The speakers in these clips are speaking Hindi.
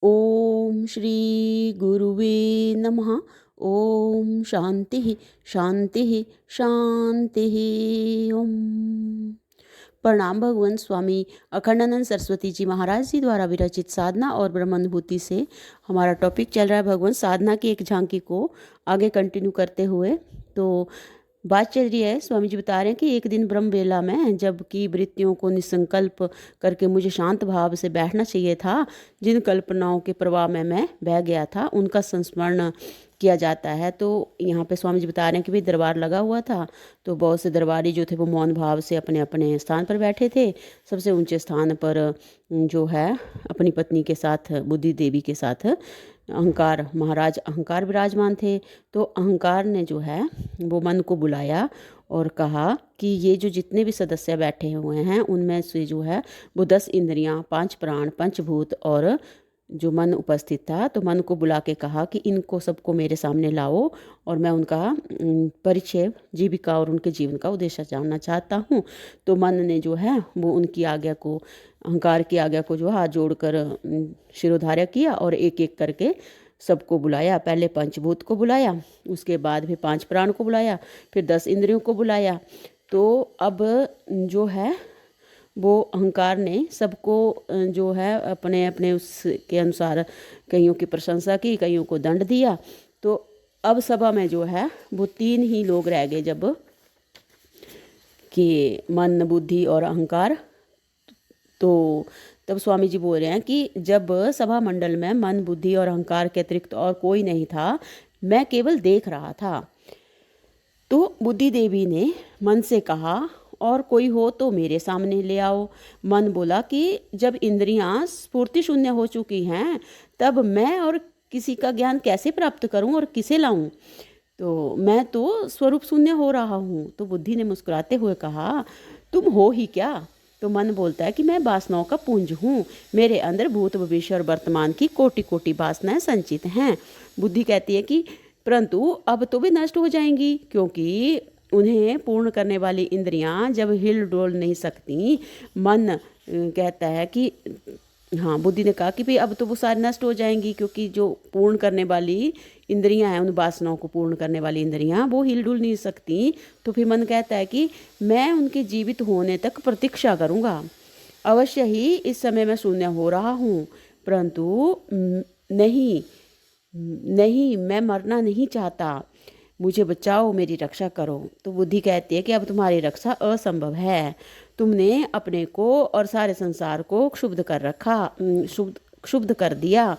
ओम श्री गुरुवे नमः। ओम शांति शांति शांति। ओम। प्रणाम भगवान स्वामी अखंडानंद सरस्वती जी महाराज जी द्वारा विरचित साधना और ब्रह्मानुभूति से हमारा टॉपिक चल रहा है भगवान साधना की एक झांकी को आगे कंटिन्यू करते हुए। तो बात चल रही है, स्वामी जी बता रहे हैं कि एक दिन ब्रह्म वेला में जबकि वृत्तियों को निसंकल्प करके मुझे शांत भाव से बैठना चाहिए था, जिन कल्पनाओं के प्रवाह में मैं बह गया था उनका संस्मरण किया जाता है। तो यहाँ पे स्वामी जी बता रहे हैं कि भाई दरबार लगा हुआ था, तो बहुत से दरबारी जो थे वो मौन भाव से अपने अपने स्थान पर बैठे थे। सबसे ऊंचे स्थान पर जो है अपनी पत्नी के साथ, बुद्धि देवी के साथ अहंकार, महाराज अहंकार विराजमान थे। तो अहंकार ने जो है वो मन को बुलाया और कहा कि ये जो जितने भी सदस्य बैठे हुए हैं उनमें से जो है वो 10 इंद्रियां, 5 प्राण, पंचभूत और जो मन उपस्थित था, तो मन को बुला के कहा कि इनको सबको मेरे सामने लाओ और मैं उनका परिचय, जीविका और उनके जीवन का उद्देश्य जानना चाहता हूँ। तो मन ने जो है वो उनकी आज्ञा को, अहंकार की आज्ञा को जो हाथ जोड़कर शिरोधार्य किया और एक एक करके सबको बुलाया। पहले पंचभूत को बुलाया, उसके बाद फिर 5 प्राण को बुलाया, फिर 10 इंद्रियों को बुलाया। तो अब जो है वो अहंकार ने सबको जो है अपने अपने उसके अनुसार कईयों की प्रशंसा की, कईयों को दंड दिया। तो अब सभा में जो है वो 3 ही लोग रह गए, जब कि मन, बुद्धि और अहंकार। तो तब स्वामी जी बोल रहे हैं कि जब सभा मंडल में मन, बुद्धि और अहंकार के अतिरिक्त और कोई नहीं था, मैं केवल देख रहा था। तो बुद्धि देवी ने मन से कहा, और कोई हो तो मेरे सामने ले आओ। मन बोला कि जब इंद्रियां स्फूर्ति शून्य हो चुकी हैं तब मैं और किसी का ज्ञान कैसे प्राप्त करूं और किसे लाऊं? तो मैं तो स्वरूप शून्य हो रहा हूं। तो बुद्धि ने मुस्कुराते हुए कहा, तुम हो ही क्या? तो मन बोलता है कि मैं वासनाओं का पुंज हूँ, मेरे अंदर भूत, भविष्य और वर्तमान की कोटि कोटि वासनाएं संचित हैं। बुद्धि कहती है कि परंतु अब तो वे नष्ट हो जाएंगी, क्योंकि उन्हें पूर्ण करने वाली इंद्रियां जब हिल डोल नहीं सकती। मन कहता है कि हाँ, बुद्धि ने कहा कि भाई अब तो वो सारी नष्ट हो जाएंगी, क्योंकि जो पूर्ण करने वाली इंद्रियां हैं, उन वासनाओं को पूर्ण करने वाली इंद्रियां, वो हिल डुल नहीं सकती। तो फिर मन कहता है कि मैं उनके जीवित होने तक प्रतीक्षा करूंगा। अवश्य ही इस समय मैं शून्य हो रहा हूँ, परंतु नहीं नहीं, मैं मरना नहीं चाहता, मुझे बचाओ, मेरी रक्षा करो। तो बुद्धि कहती है कि अब तुम्हारी रक्षा असंभव है। तुमने अपने को और सारे संसार को क्षुब्ध कर रखा, क्षुब्ध कर दिया।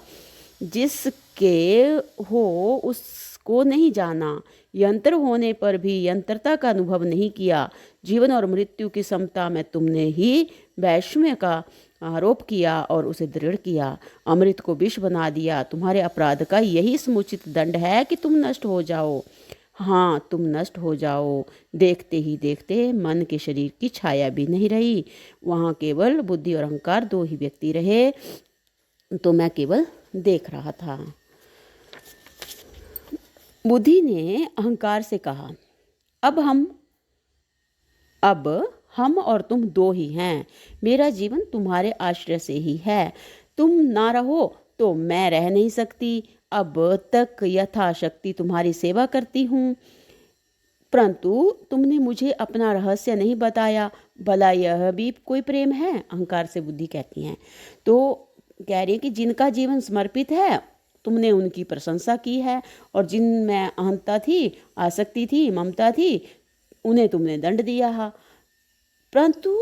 जिसके हो उसको नहीं जाना, यंत्र होने पर भी यंत्रता का अनुभव नहीं किया। जीवन और मृत्यु की समता में तुमने ही वैषम्य का आरोप किया और उसे दृढ़ किया, अमृत को विष बना दिया। तुम्हारे अपराध का यही समुचित दंड है कि तुम नष्ट हो जाओ। हाँ, तुम नष्ट हो जाओ। देखते ही देखते मन के शरीर की छाया भी नहीं रही, वहाँ केवल बुद्धि और अहंकार 2 ही व्यक्ति रहे। तो मैं केवल देख रहा था। बुद्धि ने अहंकार से कहा, अब हम और तुम 2 ही हैं। मेरा जीवन तुम्हारे आश्रय से ही है। तुम ना रहो तो मैं रह नहीं सकती। अब तक यथाशक्ति तुम्हारी सेवा करती हूँ, परंतु तुमने मुझे अपना रहस्य नहीं बताया। भला यह भी कोई प्रेम है? अहंकार से बुद्धि कहती हैं। तो कह रही है कि जिनका जीवन समर्पित है तुमने उनकी प्रशंसा की है, और जिनमें अहंता थी, आसक्ति थी, ममता थी, उन्हें तुमने दंड दिया है। परंतु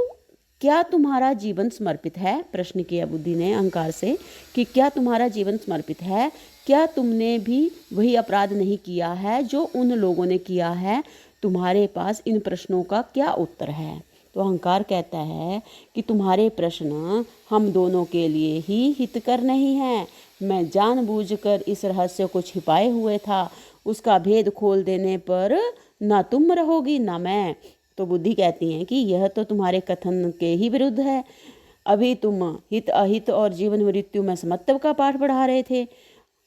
क्या तुम्हारा जीवन समर्पित है? प्रश्न किया बुद्धि ने अहंकार से कि क्या तुम्हारा जीवन समर्पित है? क्या तुमने भी वही अपराध नहीं किया है जो उन लोगों ने किया है? तुम्हारे पास इन प्रश्नों का क्या उत्तर है? तो अहंकार कहता है कि तुम्हारे प्रश्न हम दोनों के लिए ही हितकर नहीं है। मैं जानबूझकर इस रहस्य को छिपाए हुए था, उसका भेद खोल देने पर ना तुम रहोगी ना मैं। तो बुद्धि कहती है कि यह तो तुम्हारे कथन के ही विरुद्ध है। अभी तुम हित अहित और जीवन मृत्यु में समत्व का पाठ पढ़ा रहे थे।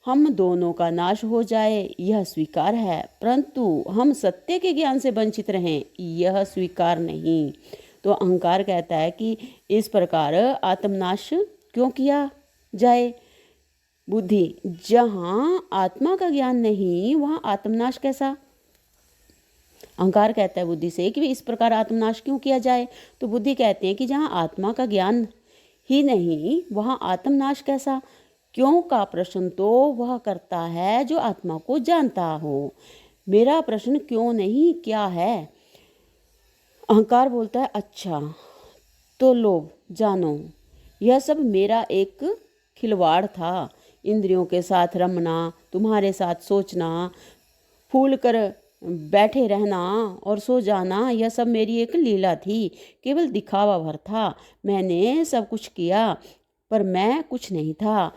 हम दोनों का नाश हो जाए यह स्वीकार है, परंतु हम सत्य के ज्ञान से वंचित रहें यह स्वीकार नहीं। तो अहंकार कहता है कि इस प्रकार आत्मनाश क्यों किया जाए? बुद्धि, जहाँ आत्मा का ज्ञान नहीं वहाँ आत्मनाश कैसा? अहंकार कहता है बुद्धि से कि इस प्रकार आत्मनाश क्यों किया जाए? तो बुद्धि कहते हैं कि जहाँ आत्मा का ज्ञान ही नहीं वहाँ आत्मनाश कैसा? क्यों का प्रश्न तो वह करता है जो आत्मा को जानता हो। मेरा प्रश्न क्यों नहीं क्या है? अहंकार बोलता है अच्छा तो लो जानो, यह सब मेरा एक खिलवाड़ था। इंद्रियों के साथ रमना, तुम्हारे साथ सोचना, फूल कर बैठे रहना और सो जाना, यह सब मेरी एक लीला थी, केवल दिखावा भर था। मैंने सब कुछ किया पर मैं कुछ नहीं था।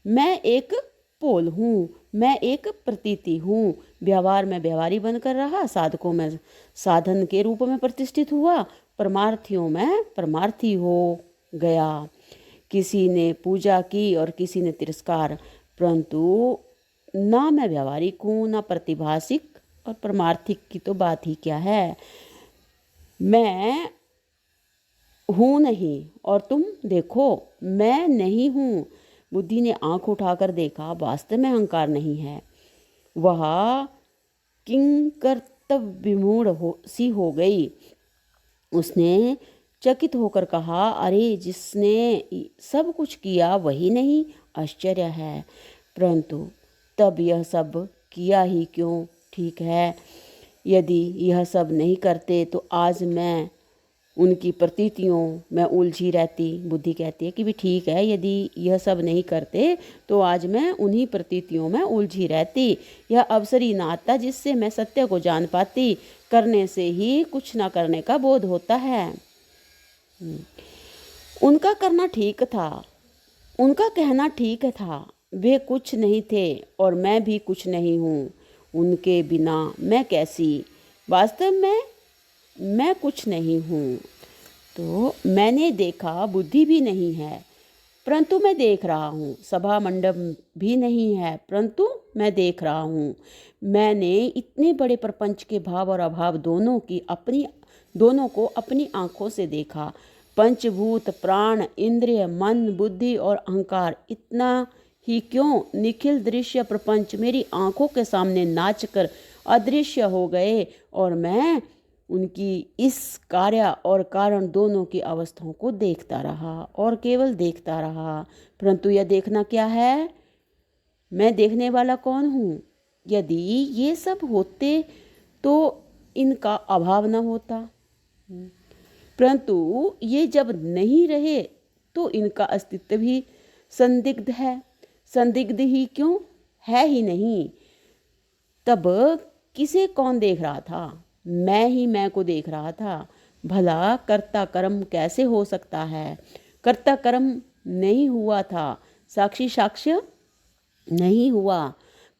मैं एक पोल हूँ, मैं एक प्रतीति हूँ। व्यवहार में व्यवहारी बनकर रहा, साधकों में साधन के रूप में प्रतिष्ठित हुआ, परमार्थियों में परमार्थी हो गया। किसी ने पूजा की और किसी ने तिरस्कार, परंतु ना मैं व्यवहारिक हूँ ना प्रतिभासिक, और परमार्थिक की तो बात ही क्या है। मैं हूँ नहीं और तुम देखो मैं नहीं हूँ। बुद्धि ने आंख उठाकर देखा, वास्तव में अहंकार नहीं है। वह किंकर्तव्य विमूढ़ सी हो गई। उसने चकित होकर कहा, अरे जिसने सब कुछ किया वही नहीं, आश्चर्य है। परंतु तब यह सब किया ही क्यों? ठीक है, यदि यह सब नहीं करते तो आज मैं उनकी प्रतीतियों में उलझी रहती। बुद्धि कहती है कि भी ठीक है, यदि यह सब नहीं करते तो आज मैं उन्हीं प्रतीतियों में उलझी रहती। यह अवसर ही ना आता जिससे मैं सत्य को जान पाती। करने से ही कुछ ना करने का बोध होता है। उनका करना ठीक था, उनका कहना ठीक था। वे कुछ नहीं थे और मैं भी कुछ नहीं हूँ। उनके बिना मैं कैसी? वास्तव में मैं कुछ नहीं हूँ। तो मैंने देखा बुद्धि भी नहीं है परंतु मैं देख रहा हूँ। सभा मंडप भी नहीं है परंतु मैं देख रहा हूँ। मैंने इतने बड़े प्रपंच के भाव और अभाव दोनों को अपनी आँखों से देखा। पंचभूत, प्राण, इंद्रिय, मन, बुद्धि और अहंकार, इतना ही क्यों निखिल दृश्य प्रपंच मेरी आँखों के सामने नाचकर अदृश्य हो गए और मैं उनकी इस कार्य और कारण दोनों की अवस्थाओं को देखता रहा और केवल देखता रहा। परंतु यह देखना क्या है? मैं देखने वाला कौन हूँ? यदि ये सब होते तो इनका अभाव न होता, परंतु ये जब नहीं रहे तो इनका अस्तित्व भी संदिग्ध है। संदिग्ध ही क्यों? है ही नहीं। तब किसे कौन देख रहा था? मैं ही मैं को देख रहा था। भला कर्ता कर्म कैसे हो सकता है? कर्ता कर्म नहीं हुआ था, साक्षी साक्ष्य नहीं हुआ।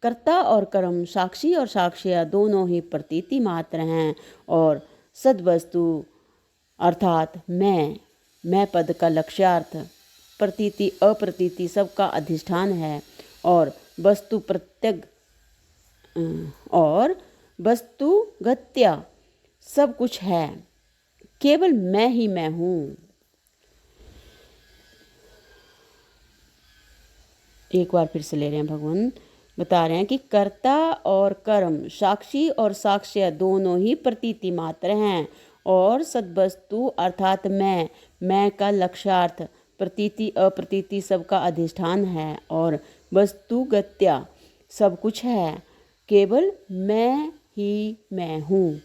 कर्ता और कर्म, साक्षी और साक्ष्य दोनों ही प्रतीति मात्र हैं और सद्वस्तु अर्थात मैं पद का लक्ष्यार्थ, प्रतीति अप्रतीति सबका अधिष्ठान है और वस्तु प्रत्यग और वस्तुगत्या सब कुछ है। केवल मैं ही मैं हूँ। एक बार फिर से ले रहे हैं, भगवान बता रहे हैं कि कर्ता और कर्म, साक्षी और साक्ष्य दोनों ही प्रतीति मात्र हैं और सद्वस्तु अर्थात मैं का लक्ष्यार्थ, प्रतीति अप्रतीति सबका अधिष्ठान है और वस्तुगत्या सब कुछ है। केवल मैं ही मैं हूँ।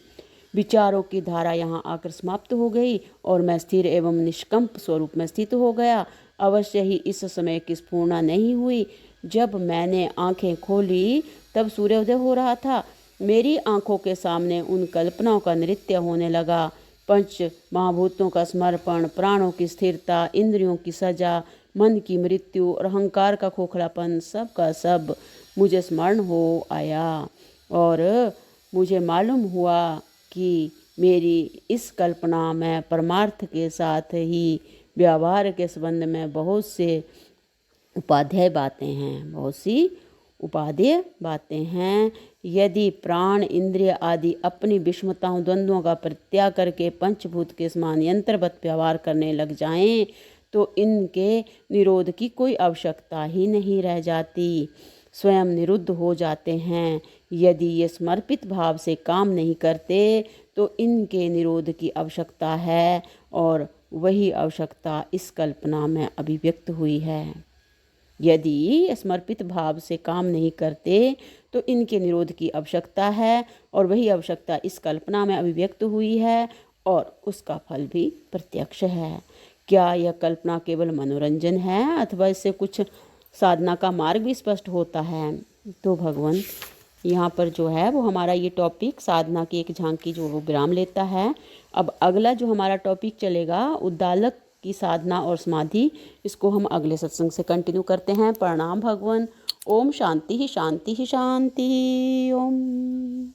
विचारों की धारा यहाँ आकर समाप्त हो गई और मैं स्थिर एवं निष्कंप स्वरूप में स्थित हो गया। अवश्य ही इस समय की स्फूर्णा नहीं हुई। जब मैंने आंखें खोली तब सूर्योदय हो रहा था। मेरी आंखों के सामने उन कल्पनाओं का नृत्य होने लगा। पंच महाभूतों का समर्पण, प्राणों की स्थिरता, इंद्रियों की सजा, मन की मृत्यु और अहंकार का खोखलापन, सब का सब मुझे स्मरण हो आया और मुझे मालूम हुआ कि मेरी इस कल्पना में परमार्थ के साथ ही व्यवहार के संबंध में बहुत से उपादेय बातें हैं, बहुत सी उपादेय बातें हैं। यदि प्राण, इंद्रिय आदि अपनी विषमताओं, द्वंद्वों का परित्याग करके पंचभूत के समान यंत्रवत व्यवहार करने लग जाएं, तो इनके निरोध की कोई आवश्यकता ही नहीं रह जाती, स्वयं निरुद्ध हो जाते हैं। यदि ये समर्पित भाव से काम नहीं करते तो इनके निरोध की आवश्यकता है, और वही आवश्यकता इस कल्पना में अभिव्यक्त हुई है। यदि समर्पित भाव से काम नहीं करते तो इनके निरोध की आवश्यकता है, और वही आवश्यकता इस कल्पना में अभिव्यक्त हुई है, और उसका फल भी प्रत्यक्ष है। क्या यह कल्पना केवल मनोरंजन है अथवा इससे कुछ साधना का मार्ग भी स्पष्ट होता है? तो भगवान यहाँ पर जो है वो हमारा ये टॉपिक साधना की एक झांकी जो वो विराम लेता है। अब अगला जो हमारा टॉपिक चलेगा उद्दालक की साधना और समाधि, इसको हम अगले सत्संग से कंटिन्यू करते हैं। प्रणाम भगवान। ओम शांति ही शांति ही शांति। ओम।